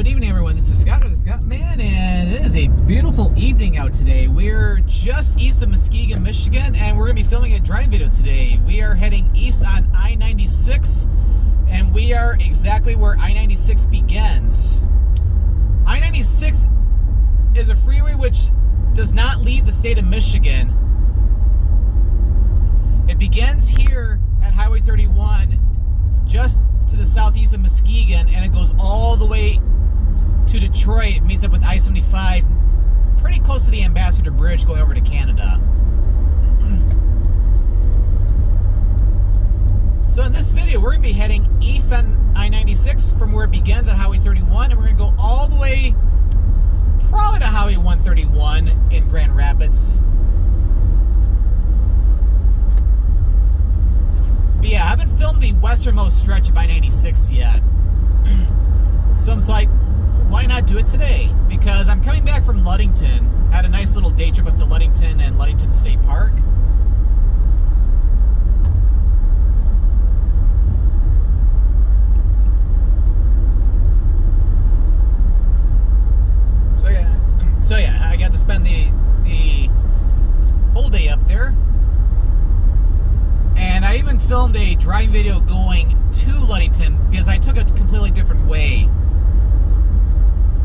good evening, everyone. This is Scott, or the Scottman, and it is a beautiful evening out today. We're just east of Muskegon, Michigan, and we're going to be filming a driving video today. We are heading east on I-96, and we are exactly where I-96 begins. I-96 is a freeway which does not leave the state of Michigan. It begins here at Highway 31, just to the southeast of Muskegon, and it goes all the way to Detroit. It meets up with I-95 pretty close to the Ambassador Bridge going over to Canada. So in this video, we're going to be heading east on I-96 from where it begins on Highway 31, and we're going to go all the way probably to Highway 131 in Grand Rapids. But yeah, I haven't filmed the westernmost stretch of I-96 yet. So I'm like, why not do it today? Because I'm coming back from Ludington. I had a nice little day trip up to Ludington and Ludington State Park. So yeah, I got to spend the whole day up there. And I even filmed a driving video going to Ludington because I took a completely different way.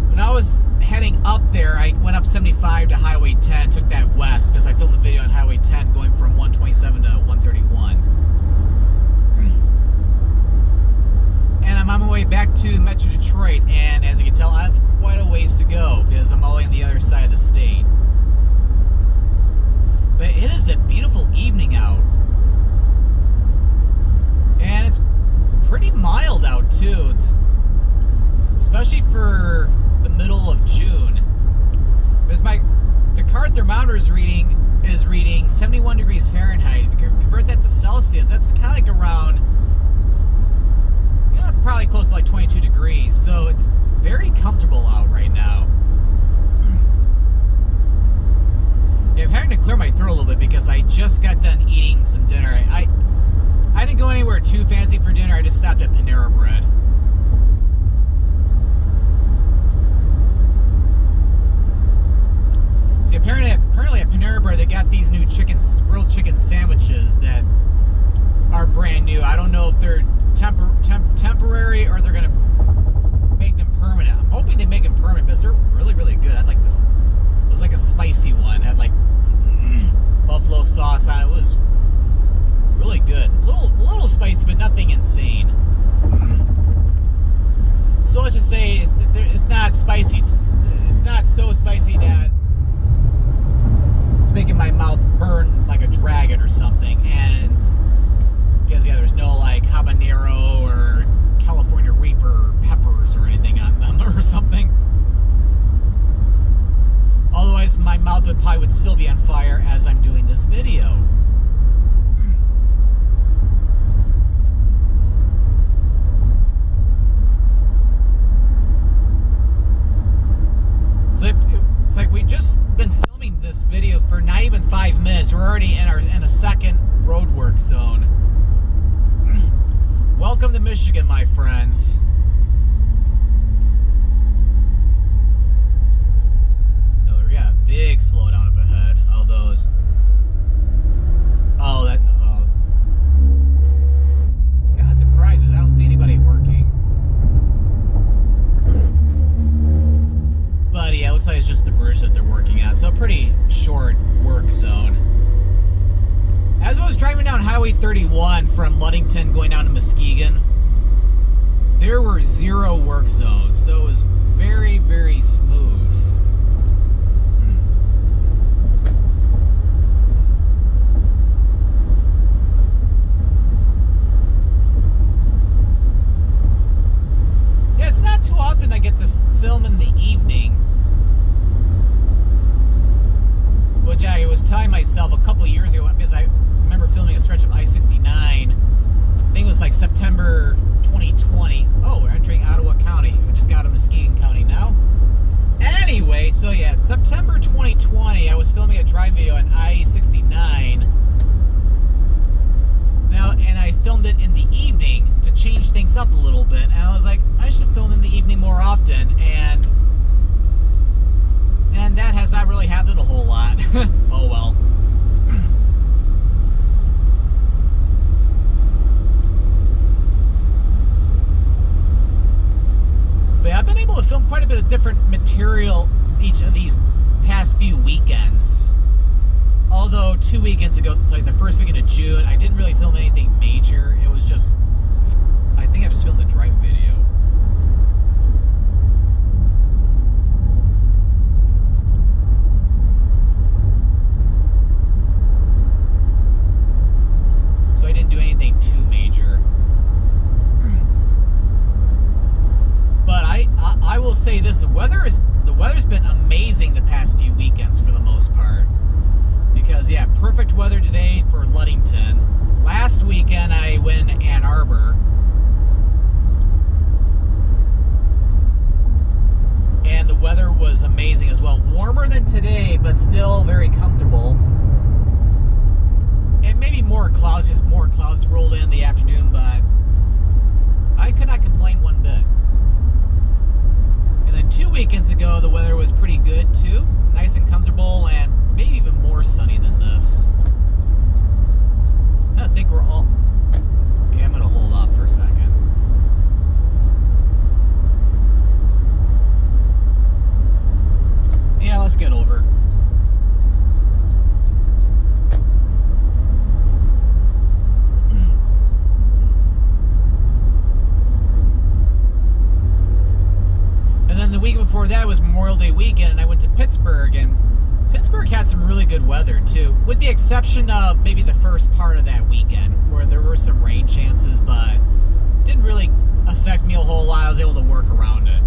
When I was heading up there, I went up 75 to Highway 10, took that west because I filmed the video on Highway 10 going from 127 to 131. And I'm on my way back to Metro Detroit, and as you can tell, I have quite a ways to go because I'm all the way on the other side of the state. But it is a beautiful evening out. And it's pretty mild out too. It's especially for the middle of June. Because the car thermometer is reading 71 degrees Fahrenheit. If you convert that to Celsius, that's kind of like around, probably close to like 22 degrees. So it's very comfortable out right now. Yeah, I'm having to clear my throat a little bit because I just got done eating some dinner. I didn't go anywhere too fancy for dinner. I just stopped at Panera Bread. See, apparently at Panera Bread they got these new grilled chicken sandwiches that are brand new. I don't know if they're temporary or they're gonna make them permanent. I'm hoping they make them permanent because they're really, really good. I'd like this. It was like a spicy one. It had like buffalo sauce on it. It was really good. A little spicy, but nothing insane. So let's just say it's not spicy. It's not so spicy that it's making my mouth burn like a dragon or something. And because yeah, there's no like habanero or California Reaper peppers or anything on them or something. Otherwise, my mouth would still be on fire as I'm doing this video. It's like we've just been filming this video for not even 5 minutes. We're already in a second roadwork zone. Welcome to Michigan, my friends. Oh, we got a big slowdown up ahead. Kind of surprised because I don't see anybody working. But yeah, it looks like it's just the bridge that they're working on, so a pretty short work zone. As I was driving down Highway 31 from Ludington going down to Muskegon, there were 0 work zones, so it was very, very smooth. Yeah, it's not too often I get to film in the evening. Which I was telling myself a couple years ago, because I remember filming a stretch of I-69. I think it was like September 2020. Oh, we're entering Ottawa County. We just got to Muskegon County now. Anyway, so yeah, September 2020, I was filming a drive video on I-69. Now, and I filmed it in the evening to change things this up a little bit, and I was like, I should film in the evening more often, and that has not really happened a whole lot. Oh well. But I've been able to film quite a bit of different material each of these past few weekends. Although 2 weekends ago, like the first weekend of June, I didn't really film anything major. It was just, I think I just filmed the driving video. So I didn't do anything too major. But I will say this, the weather's been amazing the past few weekends for the most part. Because, yeah, perfect weather today for Ludington. Last weekend I went in Ann Arbor. And the weather was amazing as well. Warmer than today, but still very comfortable. And maybe more clouds, because more clouds rolled in the afternoon, but I could not complain one bit. And then 2 weekends ago, the weather was pretty good too. Nice and comfortable, and maybe even more sunny than this. I think we're all... Yeah, I'm going to hold off for a second. Yeah, let's get over. And then the week before that was Memorial Day weekend, and I went to Pittsburgh, and Pittsburgh had some really good weather too, with the exception of maybe the first part of that weekend where there were some rain chances, but it didn't really affect me a whole lot. I was able to work around it.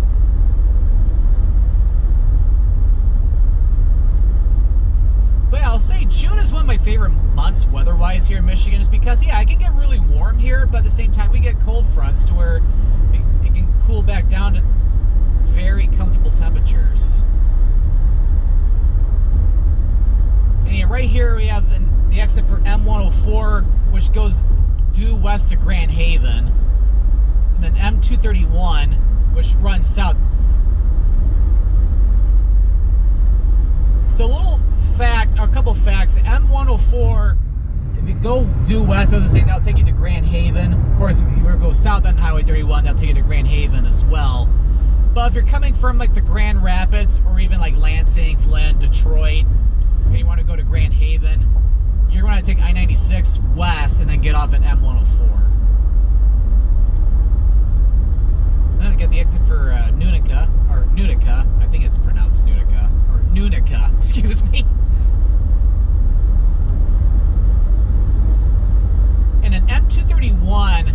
But yeah, I'll say June is one of my favorite months weather-wise here in Michigan, is because, yeah, I can get really warm here, but at the same time we get cold fronts to where it can cool back down to very comfortable temperatures. And yeah, right here we have the exit for M104, which goes due west to Grand Haven, and then M231, which runs south. So a couple facts. M104, if you go due west, I was saying that'll take you to Grand Haven. Of course, if you were to go south on Highway 31, that'll take you to Grand Haven as well. But if you're coming from like the Grand Rapids, or even like Lansing, Flint, Detroit, and you want to go to Grand Haven, you're going to take I-96 west and then get off at M104. Then I get the exit for Nunica, I think it's pronounced Nunica, or Nunica, excuse me. And an M231,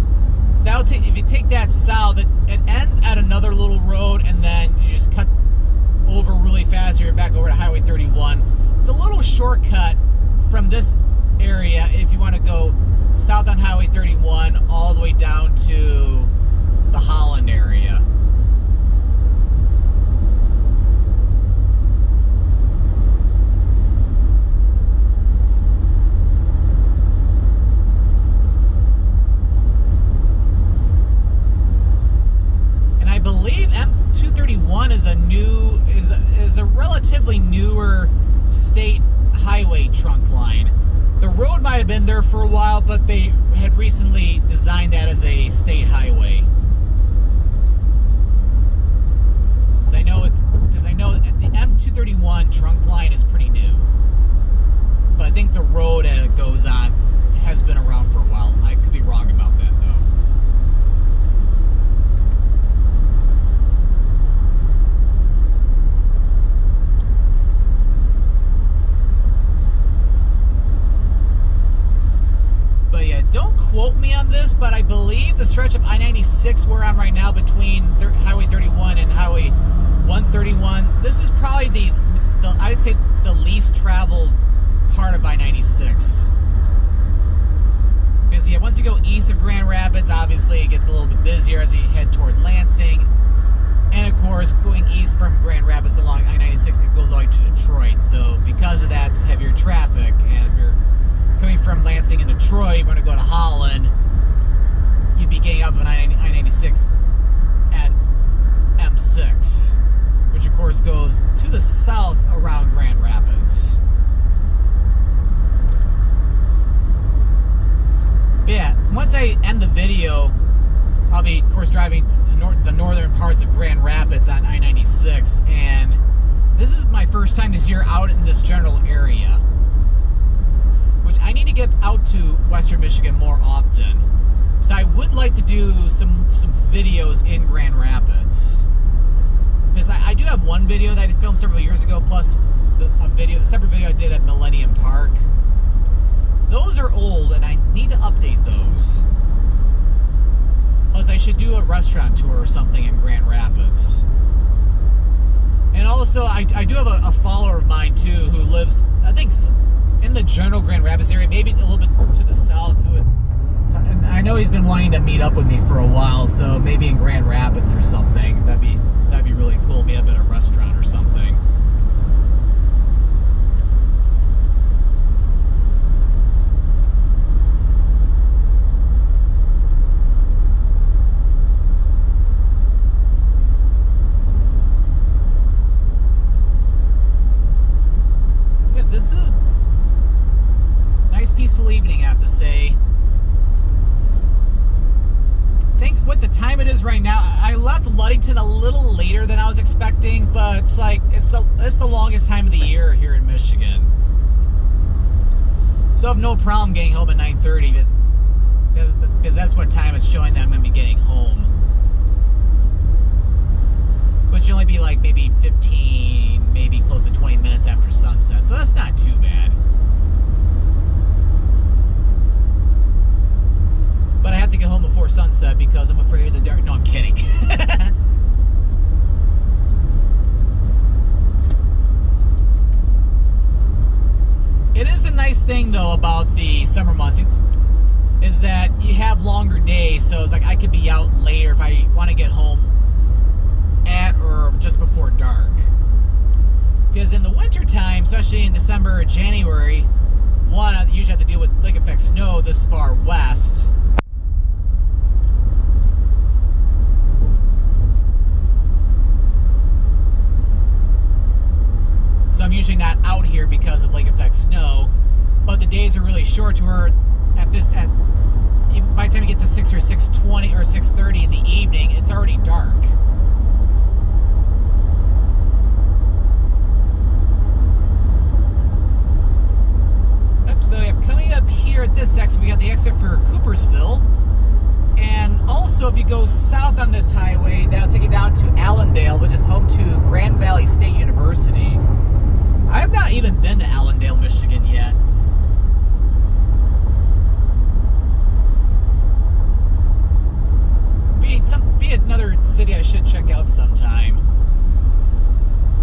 that'll take, if you take that south, it ends at another little road, and then you just cut over really fast, you're back over to Highway 31. It's a little shortcut from this area if you want to go south on Highway 31 all the way down to the Holland area. And I believe M231 is a relatively newer state highway trunk line. The road might have been there for a while, but they had recently designed that as a state highway. Because I know the M231 trunk line is pretty new, but I think the road that it goes on has been around for a while. I could be wrong about that though. But yeah, don't quote me on this, but I believe the stretch of I-96 we're on right now between Highway 31 and Highway 131, this is probably the I'd say the least traveled part of I-96. Because yeah, once you go east of Grand Rapids, obviously it gets a little bit busier as you head toward Lansing. And of course, going east from Grand Rapids along I-96, it goes all the way to Detroit. So because of that, it's heavier traffic. And if you're coming from Lansing and Detroit, you want to go to Holland, you'd be getting off of I-96 I-96 at M6, which of course goes to the south around Grand Rapids. But yeah, once I end the video, I'll be, of course, driving to the northern parts of Grand Rapids on I-96, and this is my first time this year out in this general area, which I need to get out to western Michigan more often. So I would like to do some videos in Grand Rapids, because I do have one video that I filmed several years ago, plus a separate video I did at Millennium Park. Those are old, and I need to update those. Plus, I should do a restaurant tour or something in Grand Rapids. And also, I do have a follower of mine, too, who lives, I think, in the general Grand Rapids area, maybe a little bit to the south. And I know he's been wanting to meet up with me for a while, so maybe in Grand Rapids or something. That'd be really cool. Meet up at a restaurant or something. This is a nice, peaceful evening, I have to say. Think what the time it is right now. I left Ludington a little later than I was expecting, but it's like it's the longest time of the year here in Michigan. So I have no problem getting home at 9:30 because that's what time it's showing that I'm going to be getting home. Which should only be like maybe 15, maybe close to 20 minutes after sunset. So that's not too bad. But I have to get home before sunset because I'm afraid of the dark. No, I'm kidding. It is a nice thing, though, about the summer months is that you have longer days. So it's like I could be out later if I want to get home at or just before dark. Because in the winter time, especially in December or January, one, I usually have to deal with lake effect snow this far west. So I'm usually not out here because of lake effect snow, but the days are really short to where by the time you get to 6 or 6:20 or 6:30 in the evening, it's already dark. So coming up here at this exit, we got the exit for Coopersville. And also, if you go south on this highway, that'll take you down to Allendale, which is home to Grand Valley State University. I've not even been to Allendale, Michigan yet. Be another city I should check out sometime.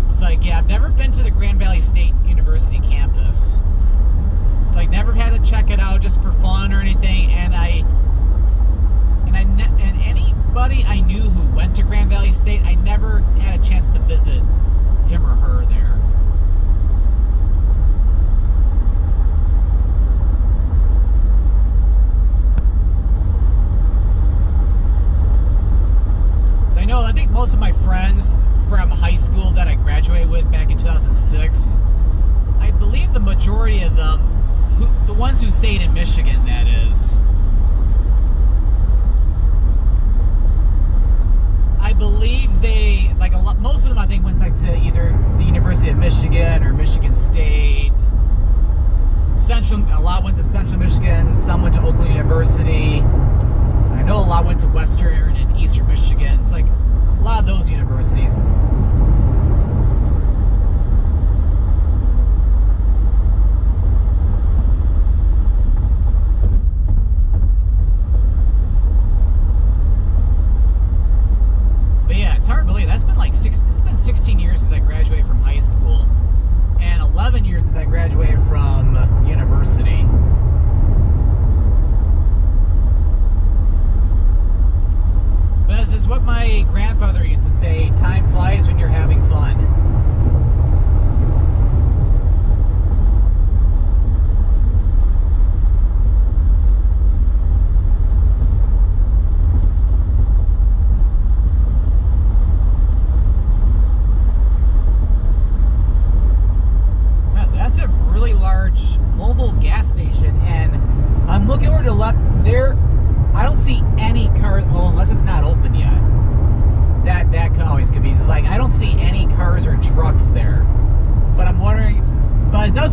It's like, yeah, I've never been to the Grand Valley State University campus. It's like never had to check it out just for fun or anything, and anybody I knew who went to Grand Valley State, I never had a chance to visit him or her there. So I think most of my friends from high school that I graduated with back in 2006, I believe the majority of them, the ones who stayed in Michigan, that is, I believe they, like most of them, I think, went like to either the University of Michigan or Michigan State. A lot went to Central Michigan. Some went to Oakland University. I know a lot went to Western and Eastern Michigan. It's like a lot of those universities. It's hard to believe that's been like it's been 16 years since I graduated from high school, and 11 years since I graduated from university. But as is what my grandfather used to say, time flies when you're having fun.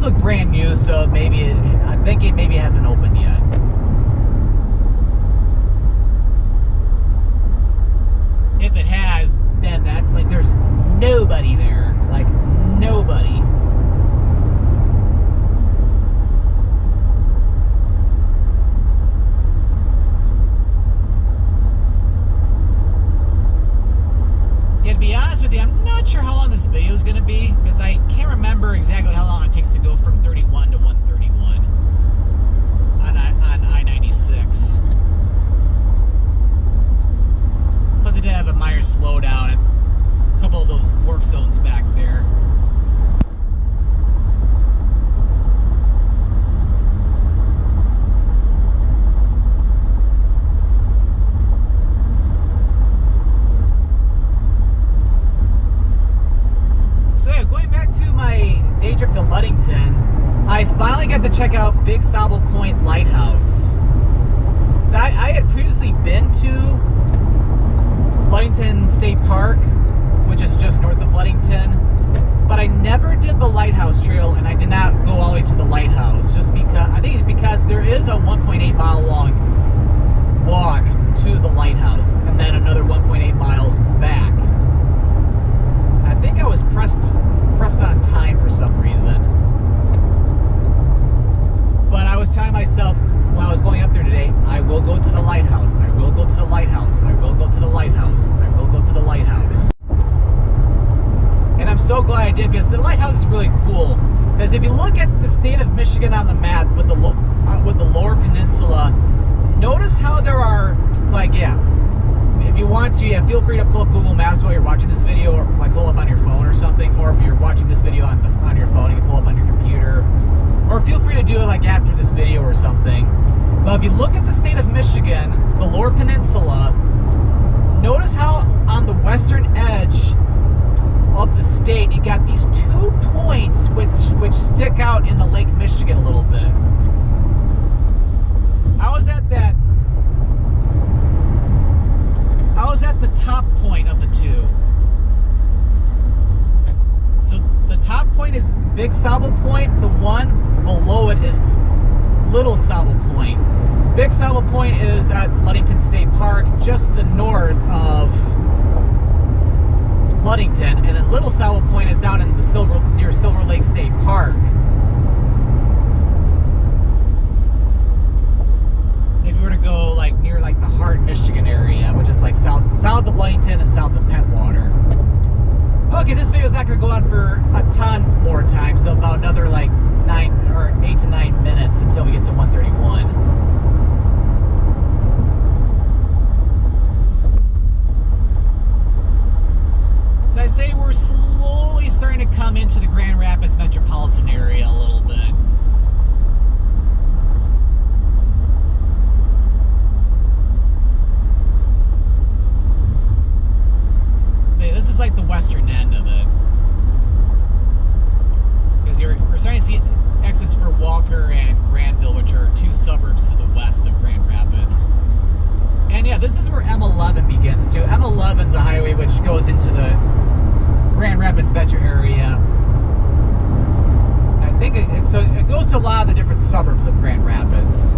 look brand new, so maybe I'm thinking maybe it hasn't opened yet. If it has, then that's like there's nobody there, like nobody. Yeah, to be honest with you, I'm not sure how long this video is going to be, because I can't remember exactly how long it takes to go from 31 to 131 on I-96. Plus, I did have a minor slowdown at a couple of those work zones back there. So yeah, going back to my day trip to Ludington, I finally got to check out Big Sable Point Lighthouse. So I had previously been to Ludington State Park, which is just north of Ludington, but I never did the lighthouse trail, and I did not go all the way to the lighthouse, just because I think it's because there is a 1.8 mile long walk to the lighthouse and then another 1.8 miles back. I think I was pressed on time for some reason, but I was telling myself when I was going up there today, I will go to the lighthouse, I will go to the lighthouse, I will go to the lighthouse, I will go to the lighthouse. And I'm so glad I did, because the lighthouse is really cool. Because if you look at the state of Michigan on the map with the Lower Peninsula, notice how there are, like, yeah, if you want to, yeah, feel free to pull up Google Maps while you're watching this video, or like pull up on your phone or something, or if you're watching this video on your phone, you can pull up on your computer, or feel free to do it like after this video or something. But if you look at the state of Michigan, the Lower Peninsula, notice how on the western edge of the state, you got these 2 points which stick out in the Lake Michigan a little bit. I was at the top point of the two. So the top point is Big Sable Point. The one below it is Little Sable Point. Big Sable Point is at Ludington State Park, just to the north of Ludington, and then Little Sable Point is down in the near Silver Lake State Park. If you were to go like near like the Hart, Michigan area, which is like south of Ludington and south of Pentwater. Okay, this video is not going to go on for a ton more time, so about another like 8 to 9 minutes until we get to 131. I say we're slowly starting to come into the Grand Rapids metropolitan area a little bit. This is like the western end of it, because we're starting to see exits for Walker and Granville, which are two suburbs to the west of Grand Rapids. And yeah, this is where M11 begins too. M11 is a highway which goes into the Grand Rapids metro area. I think it goes to a lot of the different suburbs of Grand Rapids.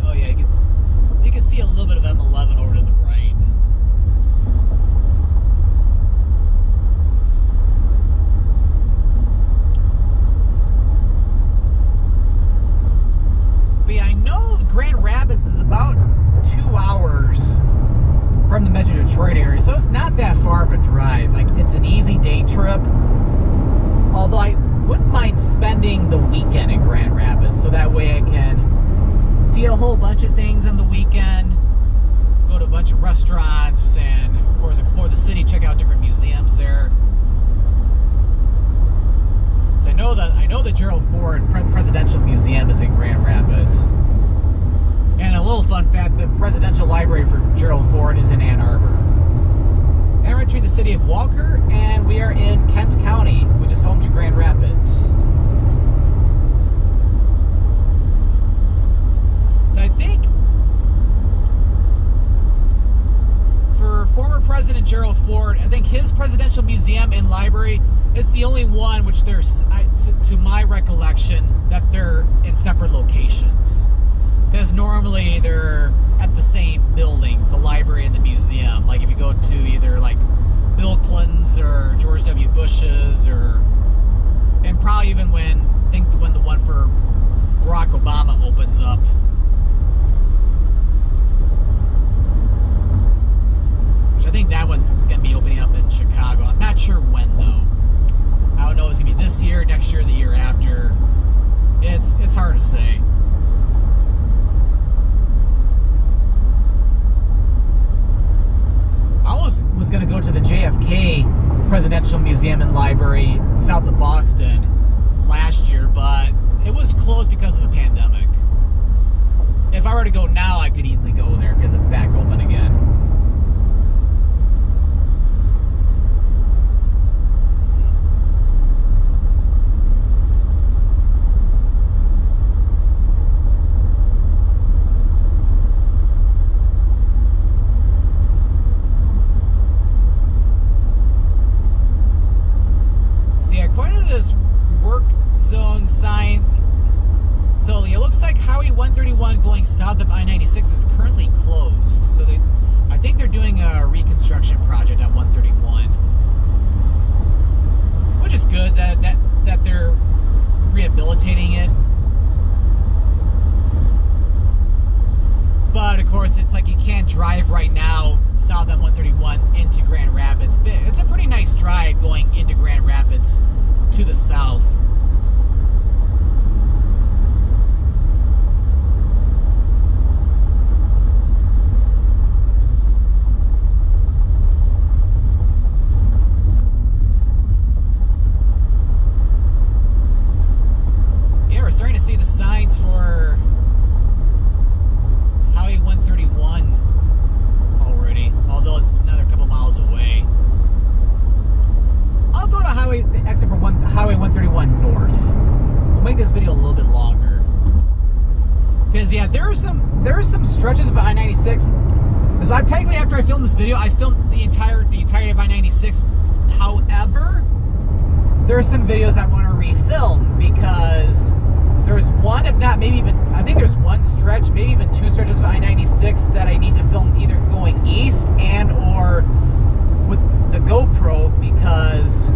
Oh yeah, you can see a little bit of M11 over to the right. Grand Rapids is about 2 hours from the Metro Detroit area, so it's not that far of a drive. Like, it's an easy day trip. Although I wouldn't mind spending the weekend in Grand Rapids, so that way I can see a whole bunch of things on the weekend, go to a bunch of restaurants, and of course explore the city, check out different museums there. So I know the Gerald Ford Presidential Museum is in Grand Rapids. And a little fun fact, the Presidential Library for Gerald Ford is in Ann Arbor. And we're entering the city of Walker, and we are in Kent County, which is home to Grand Rapids. think for former President Gerald Ford, I think his presidential museum and library is the only one which there's, to my recollection, that they're in separate locations. Because normally they're at the same building, the library and the museum. Like if you go to either like Bill Clinton's or George W. Bush's, or and probably even when the one for Barack Obama opens up. Which I think that one's gonna be opening up in Chicago. I'm not sure when though. I don't know if it's gonna be this year, next year, the year after. It's hard to say. I almost was going to go to the JFK Presidential Museum and Library south of Boston last year, but it was closed because of the pandemic. If I were to go now, I could easily go there because it's back open again. This work zone sign, so it looks like Highway 131 going south of I-96 is currently closed. So I think they're doing a reconstruction project on 131, which is good that they're rehabilitating it. But of course, it's like you can't drive right now south on 131 into Grand Rapids. It's a pretty nice drive going into Grand Rapids to the south. Yeah, we're starting to see the signs for Highway 131 already, although it's another couple miles away. I'll go to the exit for Highway 131 north. We'll make this video a little bit longer. Because yeah, there are some stretches of I-96. Because technically after I filmed this video, I filmed the entirety of I-96. However, there are some videos I want to refilm because there's one, if not maybe even, I think there's one stretch, maybe even two stretches of I-96 that I need to film either going east and or with the GoPro, because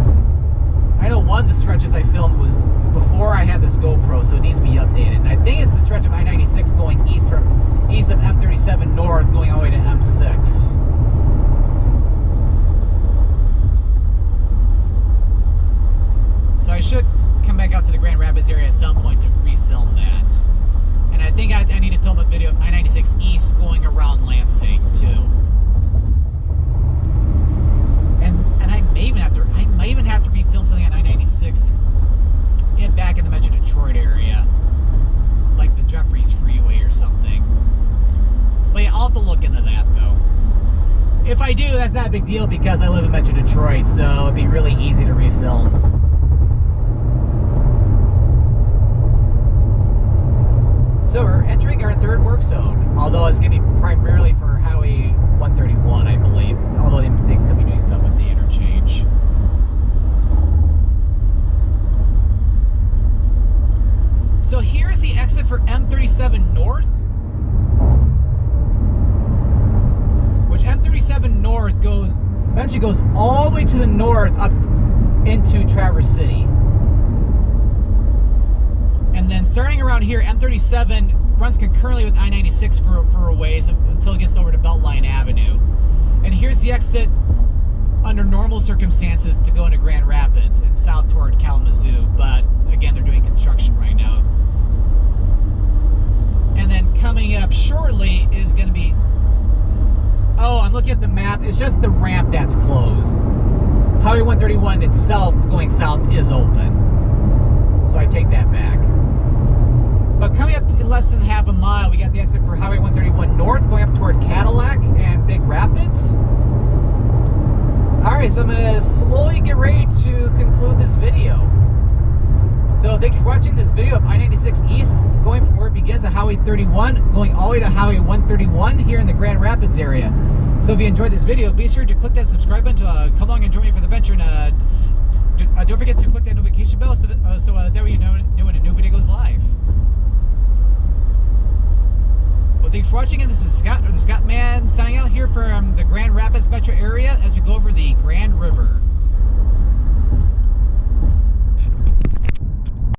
I know one of the stretches I filmed was before I had this GoPro, so it needs to be updated. And I think it's the stretch of I-96 going east of M37 north, going all the way to M6. So I should come back out to the Grand Rapids area at some point to refilm that. And I think I need to film a video of I-96 east going around Lansing too. And I might even have to refilm something on I-96 and back in the Metro Detroit area, like the Jeffries Freeway or something. But yeah, I'll have to look into that though. If I do, that's not a big deal because I live in Metro Detroit, so it'd be really easy to refilm. So we're entering our third work zone, although it's going to be primarily for Highway 131, I believe, although they could be doing stuff with the interchange. So here's the exit for M37 North, which M37 North eventually goes all the way to the north up into Traverse City. And then starting around here, M37 runs concurrently with I-96 for a ways until it gets over to Beltline Avenue. And here's the exit under normal circumstances to go into Grand Rapids and south toward Kalamazoo. But again, they're doing construction right now. And then coming up shortly is going to be... Oh, I'm looking at the map. It's just the ramp that's closed. Highway 131 itself going south is open. So I take that back. But coming up in less than half a mile, we got the exit for Highway 131 North going up toward Cadillac and Big Rapids. Alright, so I'm going to slowly get ready to conclude this video. So So thank you for watching this video of I-96 East, going from where it begins at Highway 31, going all the way to Highway 131 here in the Grand Rapids area. So if you enjoyed this video, be sure to click that subscribe button to come along and join me for the adventure. And don't forget to click that notification bell so that way you know when a new video goes live. Well, thanks for watching, and this is Scott, or the Scott Man, signing out here from the Grand Rapids metro area as we go over the Grand River.